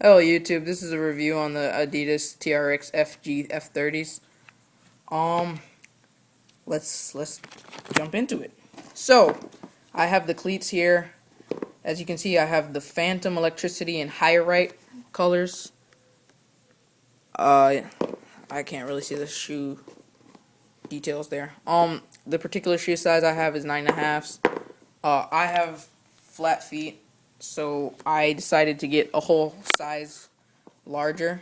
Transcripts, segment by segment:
Hello YouTube, this is a review on the Adidas TRX FG F30s. Um, let's jump into it. So, I have the cleats here. As you can see, I have the Phantom Electricity and High-Right colors. I can't really see the shoe details there. The particular shoe size I have is 9.5s. I have flat feet, so I decided to get a whole size larger.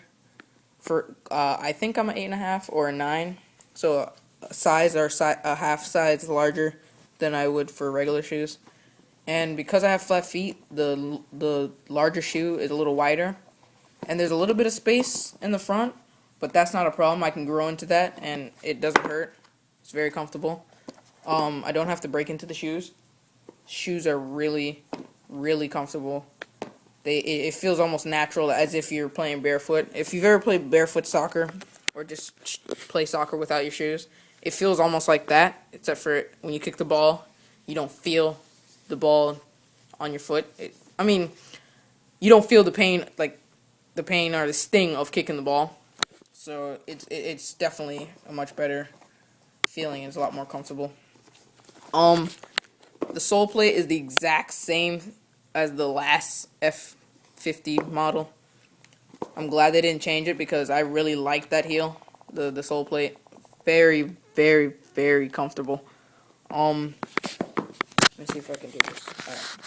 For I think I'm an 8.5 or a 9, so a half size larger than I would for regular shoes. And because I have flat feet, the larger shoe is a little wider, and there's a little bit of space in the front, but that's not a problem. I can grow into that, and it doesn't hurt. It's very comfortable. I don't have to break into the shoes. Shoes are really, really comfortable. It feels almost natural, as if you're playing barefoot. If you've ever played barefoot soccer, or just play soccer without your shoes, it feels almost like that, except for when you kick the ball, you don't feel the ball on your foot. You don't feel the pain, like the pain or the sting of kicking the ball. So it's definitely a much better feeling. It's a lot more comfortable. The sole plate is the exact same as the last f30 model. I'm glad they didn't change it because I really like that heel, the sole plate. Very, very, very comfortable. Let me see if I can do this. Alright.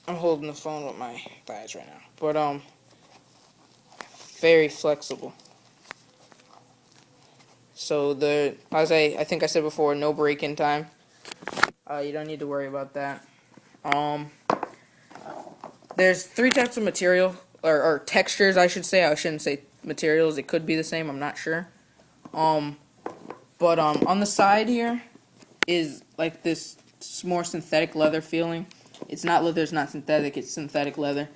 I'm holding the phone with my thighs right now, but very flexible. So as I think I said before, no break-in time. You don't need to worry about that. There's 3 types of material, or textures, I should say. I shouldn't say materials. It could be the same. I'm not sure. But on the side here is like this more synthetic leather feeling. It's not leather. It's not synthetic. It's synthetic leather.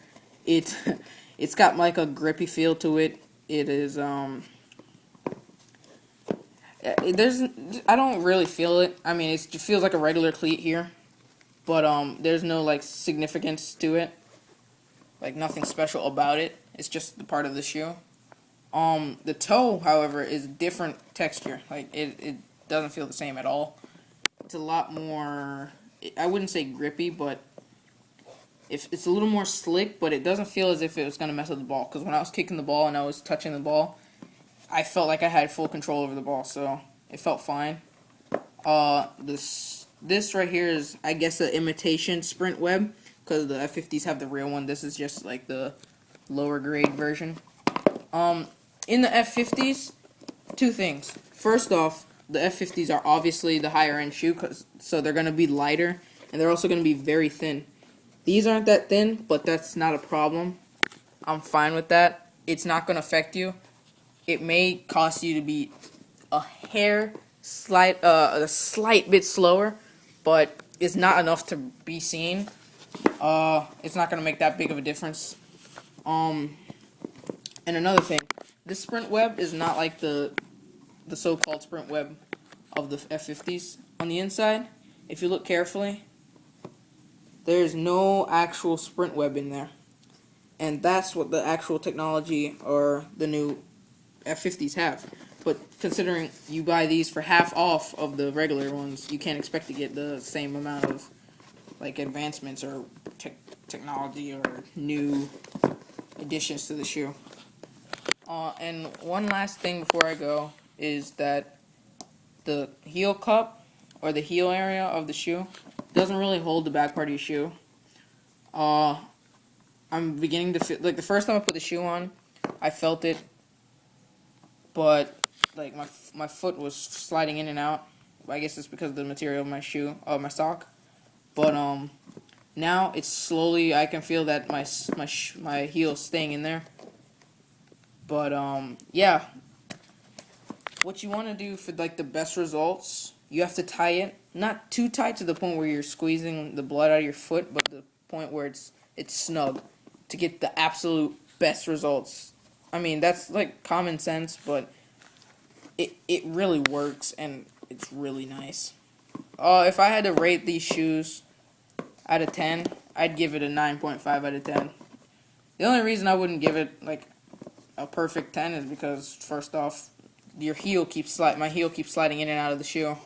It's got like a grippy feel to it. It is I don't really feel it. I mean, it feels like a regular cleat here, but there's no like significance to it. Like nothing special about it. It's just the part of the shoe. The toe, however, is different texture. Like it doesn't feel the same at all. It's a lot more. I wouldn't say grippy, but if it's a little more slick. But it doesn't feel as if it was gonna mess with the ball. Because when I was kicking the ball and I was touching the ball, I felt like I had full control over the ball, so it felt fine. This right here is, I guess, an imitation sprint web, because the F50s have the real one. This is just like the lower grade version. In the F50s, 2 things. First off, the F50s are obviously the higher end shoe, so they're going to be lighter, and they're also going to be very thin. These aren't that thin, but that's not a problem. I'm fine with that. It's not going to affect you. It may cost you to be a slight bit slower, but it's not enough to be seen. It's not going to make that big of a difference. And another thing, this sprint web is not like the so-called sprint web of the F50s. On the inside, if you look carefully, there's no actual sprint web in there. And that's what the actual technology or the new F50s have. But considering you buy these for half off of the regular ones, you can't expect to get the same amount of like advancements or technology or new additions to the shoe. And one last thing before I go is that the heel cup or the heel area of the shoe doesn't really hold the back part of your shoe. I'm beginning to feel like the first time I put the shoe on, I felt it, but like my foot was sliding in and out. I guess it's because of the material of my shoe, my sock. But now it's slowly, I can feel that my heel staying in there. But yeah, what you want to do for like the best results, you have to tie it not too tight to the point where you're squeezing the blood out of your foot, but the point where it's snug to get the absolute best results. I mean, that's like common sense, but it really works, and it's really nice. If I had to rate these shoes out of 10, I'd give it a 9.5 out of 10. The only reason I wouldn't give it like a perfect 10 is because first off, my heel keeps sliding in and out of the shoe,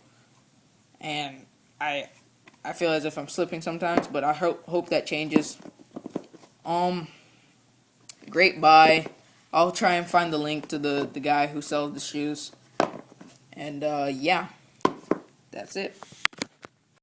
and I feel as if I'm slipping sometimes, but I hope that changes. Um, Great buy. I'll try and find the link to the guy who sells the shoes. And yeah, that's it.